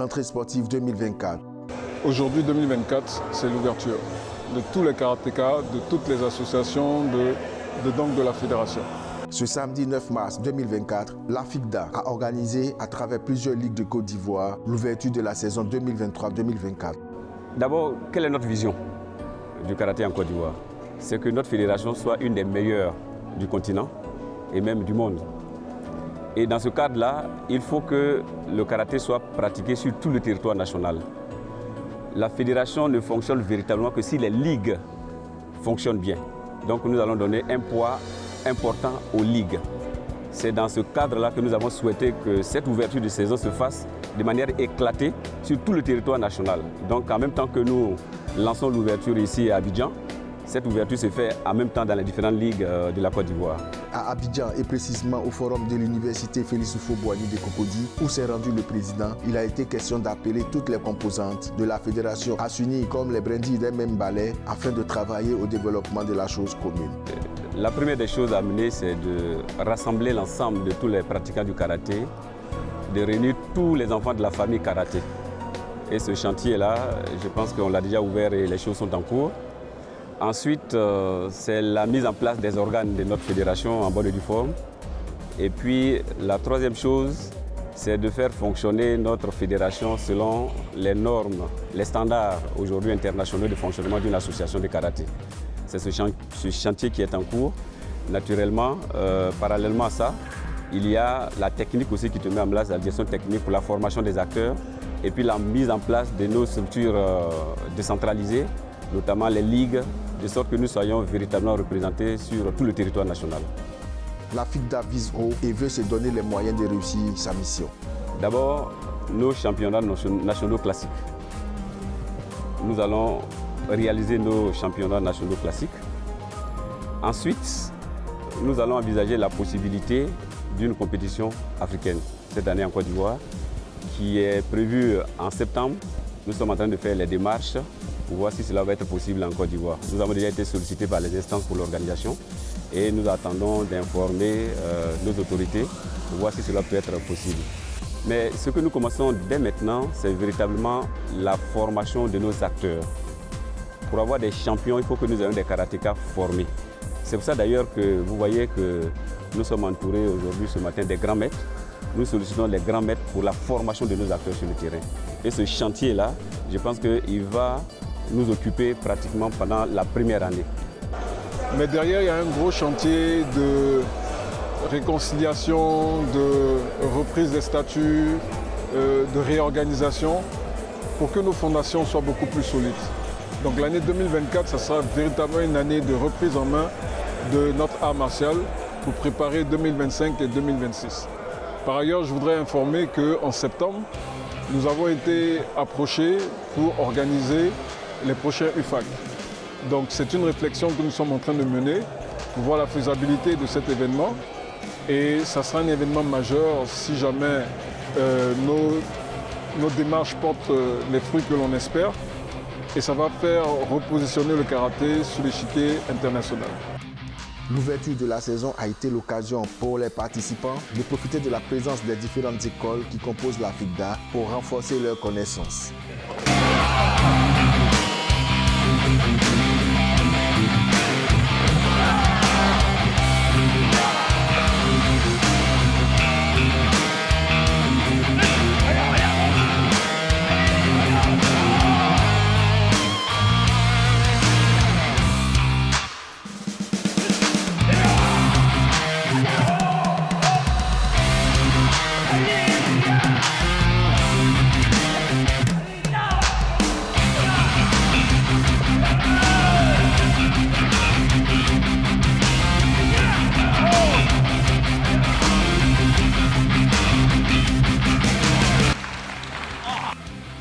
rentrée sportive 2024. Aujourd'hui, 2024, c'est l'ouverture de tous les karatékas, de toutes les associations, de la fédération. Ce samedi 9 mars 2024, la FICDA a organisé à travers plusieurs ligues de Côte d'Ivoire l'ouverture de la saison 2023-2024. D'abord, quelle est notre vision du karaté en Côte d'Ivoire? C'est que notre fédération soit une des meilleures du continent et même du monde. Et dans ce cadre-là, il faut que le karaté soit pratiqué sur tout le territoire national. La fédération ne fonctionne véritablement que si les ligues fonctionnent bien. Donc nous allons donner un poids important aux ligues. C'est dans ce cadre-là que nous avons souhaité que cette ouverture de saison se fasse de manière éclatée sur tout le territoire national. Donc en même temps que nous lançons l'ouverture ici à Abidjan, cette ouverture se fait en même temps dans les différentes ligues de la Côte d'Ivoire. À Abidjan et précisément au forum de l'université Félix Houphouët-Boigny de Cocody, où s'est rendu le président, il a été question d'appeler toutes les composantes de la fédération à s'unir comme les brindilles d'un même balai afin de travailler au développement de la chose commune. La première des choses à mener, c'est de rassembler l'ensemble de tous les pratiquants du karaté, de réunir tous les enfants de la famille karaté. Et ce chantier-là, je pense qu'on l'a déjà ouvert et les choses sont en cours. Ensuite, c'est la mise en place des organes de notre fédération en bonne et due forme. Et puis, la troisième chose, c'est de faire fonctionner notre fédération selon les normes, les standards aujourd'hui internationaux de fonctionnement d'une association de karaté. C'est ce chantier qui est en cours. Naturellement, parallèlement à ça, il y a la technique aussi qui te met en place, la gestion technique pour la formation des acteurs et puis la mise en place de nos structures décentralisées, notamment les ligues, de sorte que nous soyons véritablement représentés sur tout le territoire national. La FICDA vise haut et veut se donner les moyens de réussir sa mission. D'abord, nos championnats nationaux classiques. Nous allons réaliser nos championnats nationaux classiques. Ensuite, nous allons envisager la possibilité d'une compétition africaine cette année en Côte d'Ivoire qui est prévue en septembre. Nous sommes en train de faire les démarches pour voir si cela va être possible en Côte d'Ivoire. Nous avons déjà été sollicités par les instances pour l'organisation et nous attendons d'informer nos autorités pour voir si cela peut être possible. Mais ce que nous commençons dès maintenant, c'est véritablement la formation de nos acteurs. Pour avoir des champions, il faut que nous ayons des karatékas formés. C'est pour ça d'ailleurs que vous voyez que nous sommes entourés aujourd'hui ce matin des grands maîtres. Nous sollicitons les grands maîtres pour la formation de nos acteurs sur le terrain. Et ce chantier-là, je pense qu'il va nous occuper pratiquement pendant la première année. Mais derrière, il y a un gros chantier de réconciliation, de reprise des statuts, de réorganisation pour que nos fondations soient beaucoup plus solides. Donc l'année 2024, ça sera véritablement une année de reprise en main de notre art martial pour préparer 2025 et 2026. Par ailleurs, je voudrais informer qu'en septembre, nous avons été approchés pour organiser les prochains UFAC. Donc c'est une réflexion que nous sommes en train de mener pour voir la faisabilité de cet événement. Et ça sera un événement majeur si jamais nos démarches portent les fruits que l'on espère. Et ça va faire repositionner le karaté sur l'échiquier international. L'ouverture de la saison a été l'occasion pour les participants de profiter de la présence des différentes écoles qui composent la FICDA pour renforcer leurs connaissances.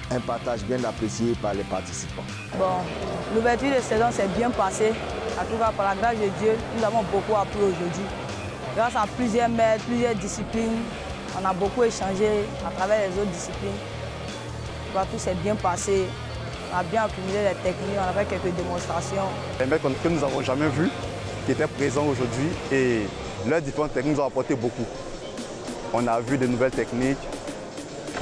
Un partage bien apprécié par les participants. Bon, l'ouverture de saison s'est bien passée. En tout cas, par la grâce de Dieu, nous avons beaucoup appris aujourd'hui. Grâce à plusieurs maîtres, plusieurs disciplines, on a beaucoup échangé à travers les autres disciplines. Tout s'est bien passé. On a bien accumulé les techniques, on a fait quelques démonstrations. Les maîtres que nous n'avons jamais vus, qui étaient présents aujourd'hui, et leurs différentes techniques nous ont apporté beaucoup. On a vu de nouvelles techniques,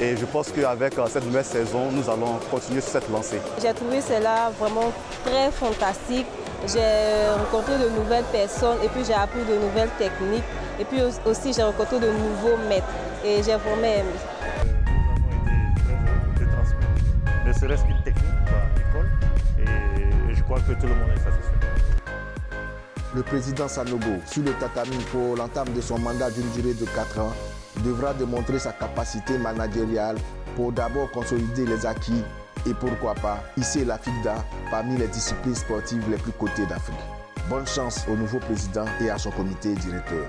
Et je pense qu'avec cette nouvelle saison, nous allons continuer sur cette lancée. J'ai trouvé cela vraiment très fantastique. J'ai rencontré de nouvelles personnes et puis j'ai appris de nouvelles techniques. Et puis aussi j'ai rencontré de nouveaux maîtres et j'ai vraiment aimé. Nous avons été très transmis. Ne serait-ce qu'une technique à l'école et je crois que tout le monde est satisfait. Le président Sanogo, sur le tatami pour l'entame de son mandat d'une durée de 4 ans, devra démontrer sa capacité managériale pour d'abord consolider les acquis et pourquoi pas hisser la FIGDA parmi les disciplines sportives les plus cotées d'Afrique. Bonne chance au nouveau président et à son comité directeur.